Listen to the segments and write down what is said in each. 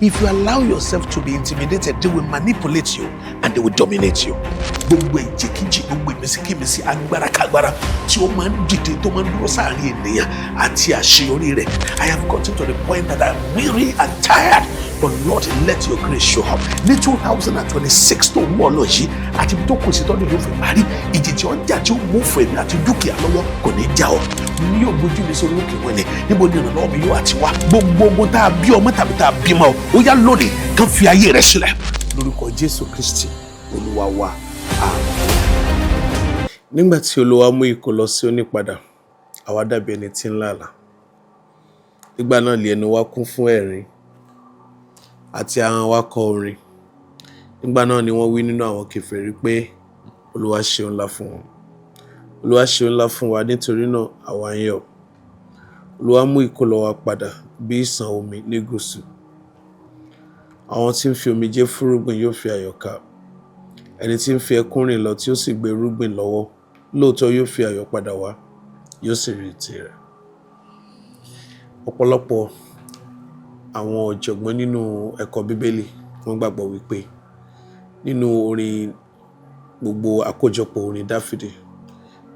If you allow yourself to be intimidated, they will manipulate you and they will dominate you. Gbogbo ìjìkíjì, gbogbo ìmísíkímísí, agbára-kágbára tí ó máa ń dìde tó máa ń dúró sáàrin ènìyàn àti àṣeyọrí rẹ̀. I have gotten to the point that I'm weary and tired. But Lord, let your grace show up. Ní 2026 tó ń wọ̀ lọ yìí, àti tó kù sí tọ́jú yóò fi parí, ìjì tí ó ń jà tí ó mú fún èmi àti dúkìá lọ́wọ́ kò ní já ọ. Ní yóò gbójú mi sórí òkè wẹ̀lẹ̀, níbo ni ìrànlọ́wọ́ mi yóò àti wá? Gbogbo ogun tá a bí ọmọ tàbí tá a bímọ, ó yá lónìí kán fi ayé rẹ̀ sílẹ̀. Lórúkọ Jésù Kristi, Olúwa wa. Àmín. Nígbà tí Olúwa mú ikọ̀ lọ sí Síónì padà, àwa dàbí ẹni tí ń làálàá. Nígbà náà lé ẹnu wa kún fún ẹ̀rín àti ahọ́n wa kọ orin. Nígbà náà ni wọ́n wí nínú àwọn kèfèrí pé Olúwa ṣeun ńlá fún wọn. Olúwa ṣeun ńlá fún wa, nítorí náà àwa ń yọ̀. Olúwa mú ìkólọ wa padà bí ìsàn omi ní gúúsù. Àwọn tí ń fi omijé fúrúgbìn yóò fi ayọ̀ ká. Ẹni tí ń fi ẹkún rìn lọ tí ó sì gbé irúgbìn lọ́wọ́, lóòótọ́ yóò fi ayọ̀ padà wá, yóò sì rí tirẹ̀. Ọ̀pọ̀lọpọ̀ àwọn ọ̀jọ̀gbọ́n nínú ẹ̀kọ́ Bíbélì wọ́n gbàgbọ́ wípé nínú orin gbogbo àkójọpọ̀ orin Dáfídì,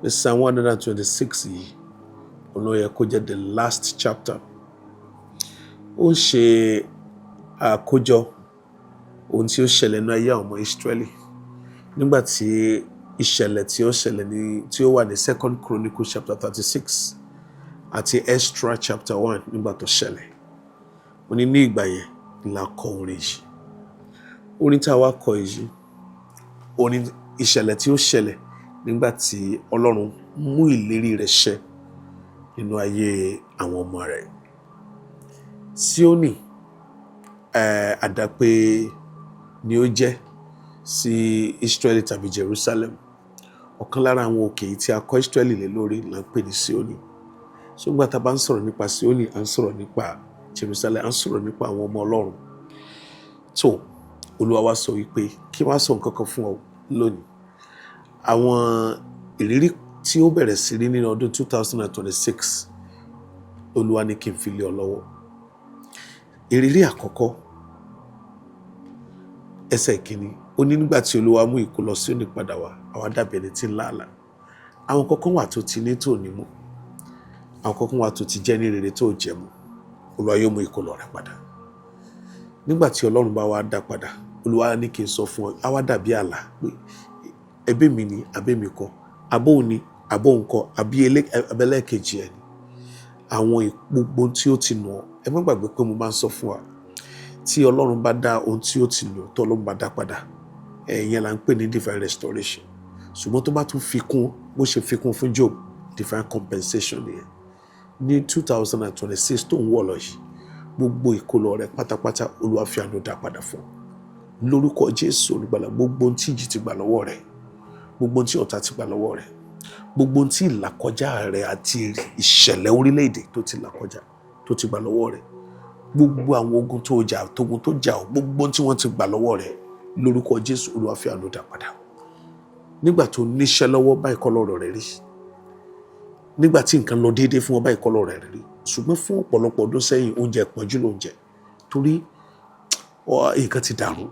ní Psalm 126 yìí, òun ló yẹ kó jẹ́ the last chapter. Ó ń ṣe àkójọ ohun tí ó ṣẹlẹ̀ ní ayé àwọn ọmọ Ísírẹ́lì nígbà tí ìṣẹ̀lẹ̀ tí ó ṣẹlẹ̀ tí ó wà ní 2 Chronicles chapter 36 àti Ezra chapter 1 nígbà tó ṣẹlẹ̀. Ó ní ìgbà yẹn la kọ orin yìí. Orin tí a wá kọ yìí, orin ìṣẹ̀lẹ̀ tí ó ṣẹlẹ̀ nígbà tí Ọlọ́run mú ìlérí rẹ̀ ṣẹ nínú ayé àwọn ọmọ rẹ̀. Síónì àdàpè ni ó jẹ́ sí Ísírẹ́lì tàbí Jerusalem. Ọ̀kan lára àwọn òkè yìí tí a kọ́ Ísírẹ́lì lé lórí là ń pè ní Síónì. Ṣùgbọ́n tá a bá ń sọ̀rọ̀ nípa Síónì, à ń sọ̀rọ̀ nípa Jerusalem, à ń sọ̀rọ̀ nípa àwọn ọmọ Ọlọ́run. So Olúwa wa sọ wípé kí wọ́n sọ nǹkan kan fún ọ lónìí. Àwọn ìrírí tí ó bẹ̀rẹ̀ sí rí nínú ọdún 2026, Olúwa ní kí n fi lé ọ lọ́wọ́. Ìrírí àkọ́kọ́, ẹsẹ̀ ìkíní, ó ní nígbà tí Olúwa mú ìkó lọ Síónì padà wá, àwa dàbí ẹni tí ń làálàá. Àwọn kọ̀ọ̀kan wà tó ti ní tó ní mú. Àwọn kọ̀ọ̀kan wà tó ti jẹ́ ní rere tó jẹ́ mú. Olúwa yóò mú ìkólọ rẹ̀ padà. Nígbà tí Ọlọ́run bá wá dá padà, Olúwa ní kí n sọ fún ọ, á wá dàbí àlá pé ẹbí mi ni, àbí mi kọ́, àbó ni, àbó nǹkan, àbí ẹlẹ́ẹ̀kejì ẹ̀ ni. Àwọn gbogbo tí ó ti nù ọ́, ẹ má gbàgbé pé mo máa ń sọ fún wa, tí Ọlọ́run bá dá ohun tí ó ti nù tó Ọlọ́run bá dá padà, ìyẹn là ń pè ní divine restoration. Ṣùgbọ́n tó bá tún fi kún, bó ṣe fi kún fún Job, divine compensation nìyẹn. Ní 2026 tó ń wọ̀ lọ yìí, gbogbo ìkólọ rẹ̀ pátápátá Olúwa fi àánú dá padà fún ọ. Lórúkọ Jésù Olùgbàlà, gbogbo ohun tí ìjì ti gbà lọ́wọ́ rẹ̀, gbogbo ohun tí ọ̀tá ti gbà lọ́wọ́ rẹ̀, gbogbo ohun tí ìlàkọjá rẹ̀ àti ìṣẹ̀lẹ̀ orílẹ̀-èdè tó ti làkọjá tó ti gbà lọ́wọ́ rẹ̀, gbogbo àwọn ogun tó jà, tógun tó jà ọ́, gbogbo ohun tí wọ́n ti gbà lọ́wọ́ rẹ̀, lórúkọ Jésù Olúwa fi àánú dá padà. Nígbà tó níṣẹ́ lọ́wọ́, báyìí kọ́ lọ́rọ̀ rẹ̀ rí. Nígbà tí nǹkan lọ déédéé fún ọ, báyìí kọ́ lọ́rọ̀ rẹ̀ rí. Ṣùgbọ́n fún ọ̀pọ̀lọpọ̀ ọdún sẹ́yìn, oúnjẹ ìpọ́njú ló ń jẹ. Torí nǹkan ti dàrú,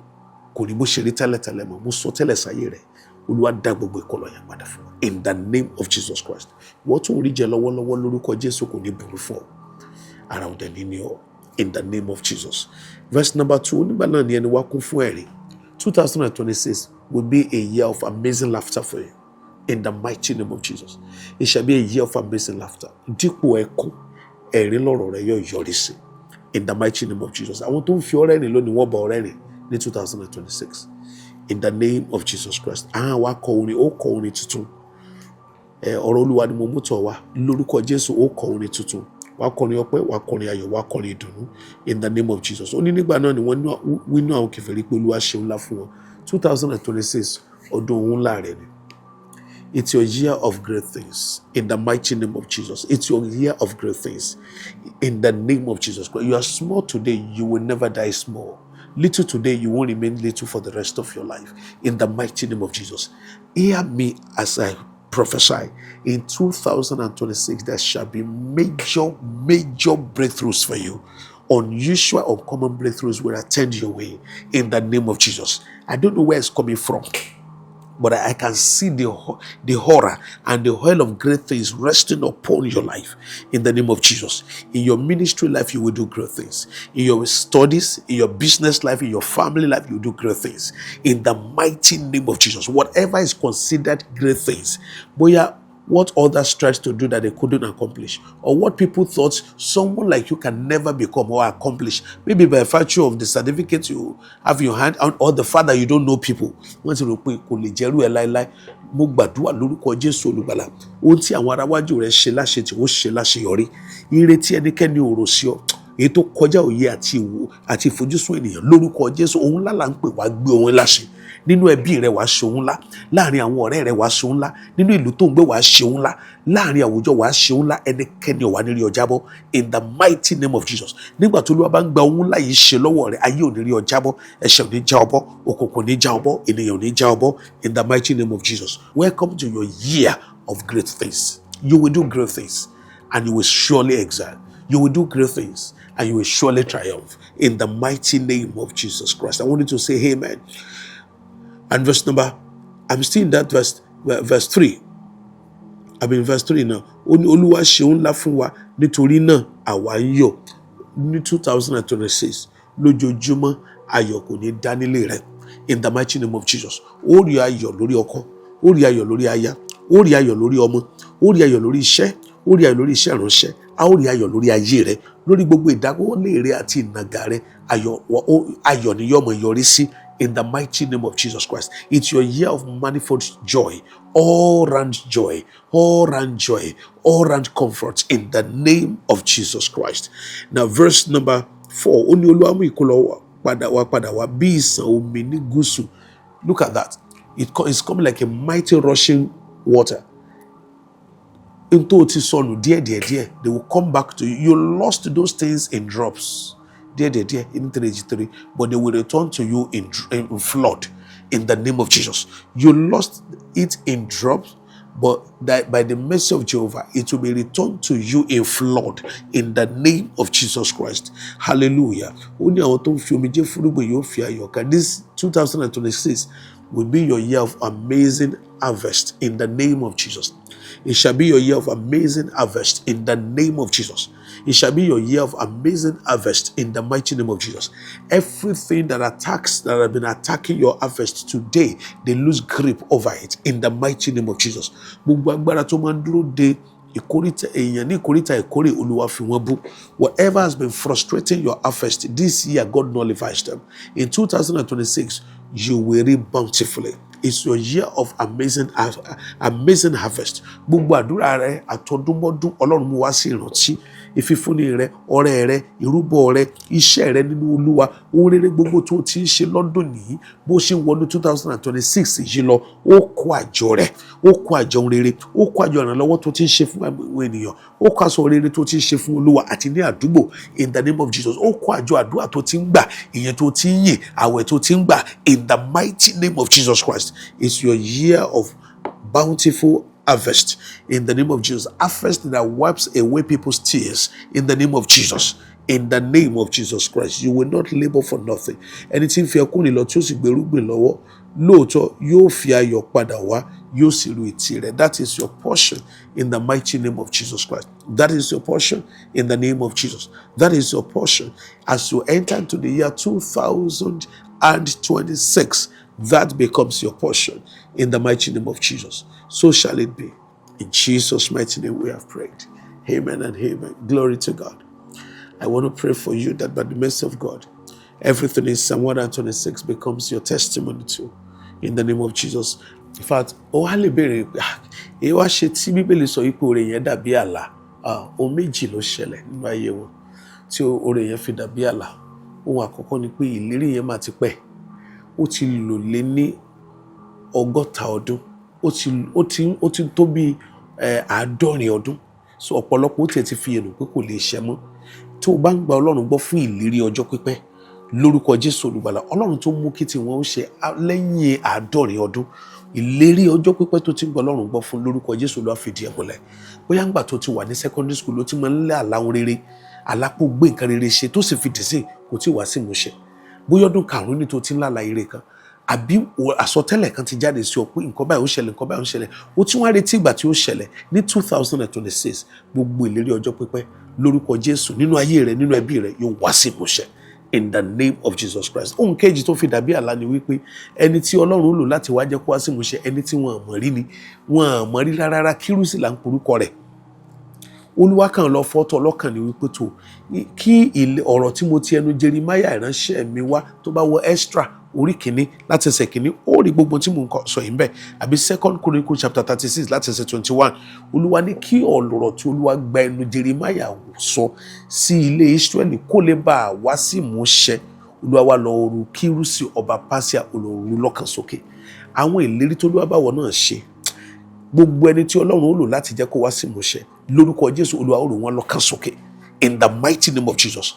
kò ní bó ṣe rí tẹ́lẹ̀tẹ́lẹ̀ mọ́. Mo sọ tẹ́lẹ̀ sáyé rẹ̀, Olúwa dá gbogbo ìkólọ yẹn padà fún ọ. In the name of Jesus Christ. Wọ́n tún rí jẹ lọ́wọ́lọ́wọ́, lórúkọ Jésù kò ní burú fún ọ. Ara ò dẹ̀ ní ní ọ. In the name of Jesus. Verse number 2, nígbà náà ni ẹni wá kún fún ẹ̀rí. 2026 will be a year of amazing laughter for you. In the mighty name of Jesus. It shall be a year of amazing laughter. Dípò ẹkún, ẹ̀rín lọ́rọ̀ rẹ̀ yóò yọrí sí. In the mighty name of Jesus. Àwọn tó ń fi ọrẹ́ rìn lónìí wọ́n bá ọrẹ́ rìn ní 2026. In the name of Jesus Christ. Wa kọ orin, ó kọ orin tuntun. Ọ̀rọ̀ Olúwa ni mo mú tọ̀ wá. Lórúkọ Jésù, ó kọ orin tuntun. Wá kọrin ọpẹ́, wá kọrin ayọ̀, wá kọrin ìdùnnú. In the name of Jesus. Ó ní nígbà náà ni wọ́n wínú àwọn kèfèrí pé Olúwa ṣeun ńlá fún wọn. 2026 ọdún òun ńlá rẹ̀ ni. It's your year of great things. In the mighty name of Jesus. It's your year of great things. In the name of Jesus Christ. You are small today, you will never die small. Little today, you won't remain little for the rest of your life. In the mighty name of Jesus. Hear me as I prophesy. In 2026, there shall be major breakthroughs for you. unusual, uncommon breakthroughs will attend your way in the name of Jesus. I don't know where it's coming from, but I can see the horror and the oil of great things resting upon your life in the name of Jesus. In your ministry life, you will do great things. In your studies, in your business life, in your family life, you will do great things. In the mighty name of Jesus. Whatever is considered great things, boya, what others tried to do that they couldn't accomplish, or what people thought someone like you can never become or accomplish, maybe by virtue of the certificate you have in your hand, or the fact that you don't know people. Wọ́n ti rò pé kò lè jẹ́rú ẹ̀ láéláé. Mo gbàdúrà lórúkọ Jésù Olùgbàlà, ohun tí àwọn aráwájú rẹ̀ ṣe láṣẹ tí ó ṣe láṣeyọrí, ire tí ẹnikẹ́ni ò rò sí ọ, èyí tó kọjá òye àti ìfojúsùn ènìyàn, lórúkọ Jésù, ohun ńlá là ń pè wá gbé ohun láṣẹ. Nínú ẹbí rẹ wàá ṣe ohun ńlá, láàrin àwọn ọ̀rẹ́ rẹ wàá ṣe ohun ńlá, nínú ìlú tó ń gbé wàá ṣe ohun ńlá, láàrin àwùjọ wàá ṣe ohun ńlá, ẹnikẹ́ni ò wá ní rí ọ jábọ́ in the mighty name of Jesus. Nígbà tó Olúwa bá ń gba ohun ńlá yìí ṣe lọ́wọ́ rẹ, ayé ò ní rí ọ jábọ́, ẹ̀ṣẹ̀ ò ní já ọ bọ́, òkùnkùn ò ní já ọ bọ́, ènìyàn ò ní já ọ bọ́ in the mighty name of Jesus. Welcome to your year of great things. You will do great things and you will surely excel. You will do great things and you will surely triumph in the mighty name of Jesus Christ. I want you to say amen. And I'm still in that verse 3. I'm in verse 3 now. Olúwa ṣe ohun ńlá fún wa, nítorí náà àwa ń yọ̀. Ní 2026, lójoojúmọ́ ayọ̀ kò ní dá nílé rẹ. In the mighty name of Jesus. Ó rí ayọ̀ lórí ọkọ, ó rí ayọ̀ lórí aya, ó rí ayọ̀ lórí ọmọ, ó rí ayọ̀ lórí iṣẹ́, ó rí ayọ̀ lórí iṣẹ́ ìránṣẹ́, a ó rí ayọ̀ lórí ayé rẹ, lórí gbogbo ìdáwọ́lé rẹ àti ìnàgà rẹ, ayọ̀ ni yóò máa yọrí sí. In the mighty name of Jesus Christ. It's your year of manifold joy, all-round joy, all-round joy, all-round comfort in the name of Jesus Christ. Now, verse number 4. Ó ní Olúwa mú ìkólọ padà wá bí ìsàn omi ní gúúsù. Look at that. It's coming like a mighty rushing water. Into ti sọnù díẹ̀, they will come back to you. You lost those things in drops. In 3, but they will return to you in flood in the name of Jesus. You lost it in drops, but that by the mercy of Jehovah, it will be returned to you in flood in the name of Jesus Christ. Hallelujah. This 2026 will be your year of amazing harvest in the name of Jesus. It shall be your year of amazing harvest in the name of Jesus. It shall be your year of amazing harvest in the mighty name of Jesus. Everything that have been attacking your harvest today, they lose grip over it in the mighty name of Jesus. Whatever has been frustrating your harvest this year, God nullifies them. In 2026, you will reap bountifully. It's your year of amazing harvest. Gbogbo àdúrà rẹ àtọdúnmọ́dún Ọlọ́run mú wá sí ìrántí. Ìfífúnni rẹ, ọrẹ rẹ, ìrúbọ rẹ, iṣẹ́ rẹ nínú Olúwa, ohun rere gbogbo tó ti ń ṣe lọ́dún nìyí, bó ṣe ń wọnú 2026 yìí lọ, ó kó àjọ rẹ, ó kó àjọ ohun rere, ó kó àjọ ìrànlọ́wọ́ tó ti ń ṣe fún àwọn ènìyàn, ó kó aṣọ rere tó ti ń ṣe fún Olúwa àti ní àdúgbò in the name of Jesus. Ó kó àjọ àdúrà tó ti ń gbà, ìyẹn tó ti ń yìn, àwẹ̀ tó ti ń gbà in the mighty name of Jesus Christ. It's your year of bountiful harvest in the name of Jesus. Harvest that wipes away people's tears in the name of Jesus. In the name of Jesus Christ. You will not labor for nothing. Anything fi ẹkún lọ tí ó sì gbèrúgbìn lọ́wọ́, lóòótọ́ yóò fi ayọ̀ padà wá, yóò sì ru ìtì rẹ̀. That is your portion in the mighty name of Jesus Christ. That is your portion in the name of Jesus. That is your portion as you enter into the year 2026. That becomes your portion in the mighty name of Jesus. So shall it be. In Jesus' mighty name we have prayed. Amen and amen. Glory to God. I want to pray for you that by the mercy of God, everything in Psalm 126 becomes your testimony too. In the name of Jesus. In fact, méjì ló ṣẹlẹ̀ nínú ayé wọn tí oore yẹn fi dàbí àlá. Ohun àkọ́kọ́ ni pé ìlérí yẹn máa ti pẹ́. Ó ti lò lé ní 100 ọdún. Ó ti tó bí 50 ọdún. So ọ̀pọ̀lọpọ̀ ó tiẹ̀ ti fi èrò pé kò lè ṣẹ mọ́. Tó o bá ń gba Ọlọ́run gbọ́ fún ìlérí ọjọ́ pípẹ́, lórúkọ Jésù Olùgbàlà, Ọlọ́run tó mú kí tiwọn ó ṣe lẹ́yìn 50 ọdún, ìlérí ọjọ́ pípẹ́ tó ti ń gba Ọlọ́run gbọ́ fún lórúkọ Jésù ló fìdí ẹ̀ múlẹ̀. Bóyá ńgbà tó ti wà ní secondary school ló ti máa ń lé àlá ohun rere, àlápò gbé nǹkan rere ṣe tó sì fi dì sí kò tí ì wá sí ìmúṣẹ. Bóyá ọdún karùn-ún ní tó ti ń lálàá ire kan, àbí àsọtẹ́lẹ̀ kan ti jáde sí ọ pé nǹkan báyìí ó ṣẹlẹ̀, nǹkan báyìí ó ṣẹlẹ̀, ó tún wá retí ìgbà tí ó ṣẹlẹ̀ ní 2026. Gbogbo ìlérí ọjọ́ pípẹ́ lórúkọ Jésù nínú ayé rẹ, nínú ẹbí rẹ yóò wá sí ìmúṣẹ. In the name of Jesus Christ. Ohun kejì tó fi dàbí àlá ni wípé ẹni tí Ọlọ́run lò láti wá jẹ́ kó wá sí ìmúṣẹ, ẹni tí wọ́n mọ̀ rí ni, wọ́n mọ̀ rí rárá, Kírúsì là ń porúkọ rẹ̀. Olúwa kan lọ fọ́tọ̀ ọlọ́kàn ni wípé tó kí ọ̀rọ̀ tí mo ti ẹnu Jeremáyà ìránṣẹ́ mi wá tó bá wọ Ẹ́sítérà orí kìíní láti ẹsẹ̀ kìíní, ó rí gbogbo tí mo ń sọ yìí bẹ́ẹ̀, àbí 2 Chronicles chapter 36 láti ẹsẹ̀ 21. Olúwa ní kí ọ̀rọ̀ tí Olúwa gba ẹnu Jeremáyà sọ sí ilé Ísírẹ́lì kó lè bá a wá sí ìmúṣẹ. Olúwa wá lọ ru Kírúsì ọba Páṣíà, olóòrùn lọ́kàn sókè. Àwọn ìlérí tó Olúwa báwọ̀ náà ṣe, gbogbo ẹni tí Ọlọ́run ó lò láti jẹ́ kó wá sí ìmúṣẹ lórúkọ Jésù, Olúwa ó rò wọ́n lọ́kàn sókè. In the mighty name of Jesus.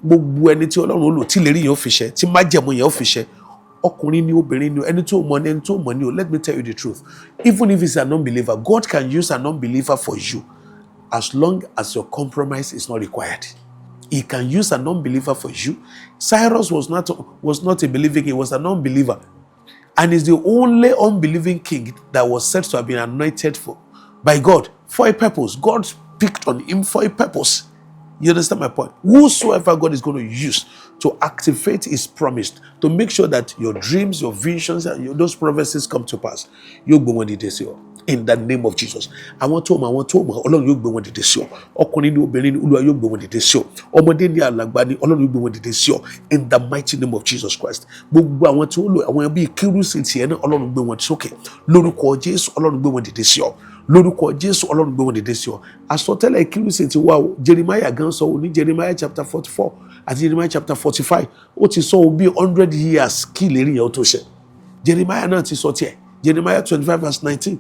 Gbogbo ẹni tí Ọlọ́run ó lò tí ìlérí yẹn ó fi ṣẹ, tí májẹ̀mú yẹn ó fi ṣẹ, ọkùnrin ni, obìnrin ni, ẹni tó mọ̀ ni, ẹni tó mọ̀ ni o. Let me tell you the truth. Even if it's an unbeliever, God can use an unbeliever for you as long as your compromise is not required. He can use an unbeliever for you. Cyrus was not a believing king, he was an unbeliever. And is the only unbelieving king that was said to have been anointed by God for a purpose. God picked on him for a purpose. You understand my point? Whosoever God is going to use to activate his promise, to make sure that your dreams, your visions, and those prophecies come to pass, yóò gbé wọn dìde sí ọ. In the name of Jesus. Àwọn tó mọ̀, Ọlọ́run yóò gbé wọn dìde sí ọ. Ọkùnrin ni, obìnrin ni, Olúwa yóò gbé wọn dìde sí ọ. Ọmọdé ni, alàgbà ni, Ọlọ́run yóò gbé wọn dìde sí ọ. In the mighty name of Jesus Christ. Gbogbo àwọn tí ó lò, àwọn bíi Kírúsì tiẹ̀ náà, Ọlọ́run gbé wọn sókè. Lórúkọ Jésù, Ọlọ́run gbé wọn dìde sí ọ. Lórúkọ Jésù, Ọlọ́run gbé wọn dìde sí ọ. Àsọtẹ́lẹ̀ Kírúsì ti wá o. Jeremáyà gan sọ ní Jeremiah chapter 44 àti Jeremiah chapter 45. Ó ti sọ bí 100 years kí ìlérí yẹn ó tó ṣẹ. Jeremiah náà ti sọ tiẹ̀. Jeremiah 25 verse 19.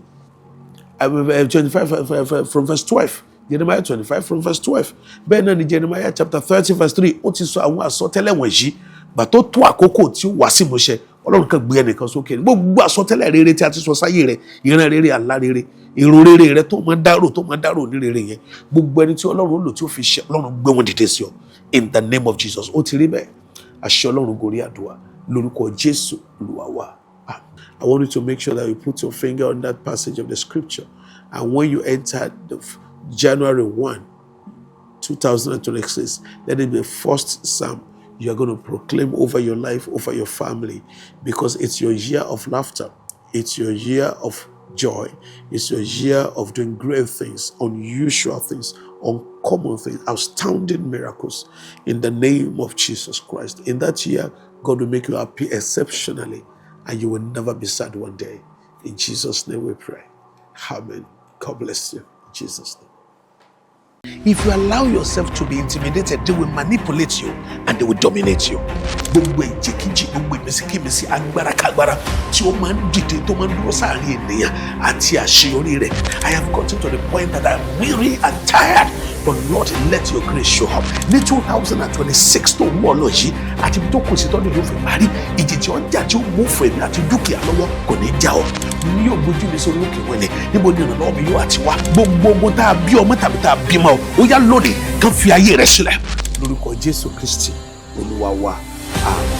25 from verse 12. Jeremiah 25 from verse 12. Bẹ́ẹ̀ náà ni Jeremiah chapter 30 verse 3. Ó ti sọ àwọn àsọtẹ́lẹ̀ wọ̀nyí. Gbà tó tó àkókò tí ó wá sí ìmúṣẹ, Ọlọ́run kan gbé ẹnìkan sókè. Gbogbo àsọtẹ́lẹ̀ rere tí a ti sọ sáyé rẹ, ìran rere, àlá rere, èrò rere rẹ tó máa dárò ní rere yẹn, gbogbo ẹni tí Ọlọ́run lò tí ó fi ṣe, Ọlọ́run gbé wọn dìde sí ọ. In the name of Jesus. Ó ti rí bẹ́ẹ̀. Àṣẹ Ọlọ́run gorí àdúrà lórúkọ Jésù Olúwa wa. I want you to make sure that you put your finger on that passage of the scripture. And when you enter January 1, 2026, let it be the first psalm you are going to proclaim over your life, over your family, because it's your year of laughter. It's your year of joy. It's your year of doing great things, unusual things, uncommon things, astounding miracles in the name of Jesus Christ. In that year, God will make you happy exceptionally, and you will never be sad one day. In Jesus' name we pray. Amen. God bless you. In Jesus' name. If you allow yourself to be intimidated, they will manipulate you and they will dominate you. Gbogbo ìjìkíjì, gbogbo ìmísíkímísí, agbárakágbára tí ó máa ń dìde tó máa ń dúró sáàrin ènìyàn àti àṣeyọrí rẹ̀. I have gotten to the point that I'm weary and tired. But Lord, let your grace show up. Ní 2026 tó ń wọ̀ lọ yìí, àti tó kù sí tọ́jú ló fi parí, ìjì tí ó ń jà tí ó mú fún èmi àti dúkìá lọ́wọ́ kò ní já ọ. Ní yóò gbójú mi sórí òkè wọlé, níbo ni ìrànlọ́wọ́ mi yóò àti wá? Gbogbo ogun tá a bí ọmọ tàbí tá a bímọ, ó yá lónìí kàn fi ayé rẹ̀ sílẹ̀. Lórúkọ Jésù Kristi, Olúwa wa. Àmín.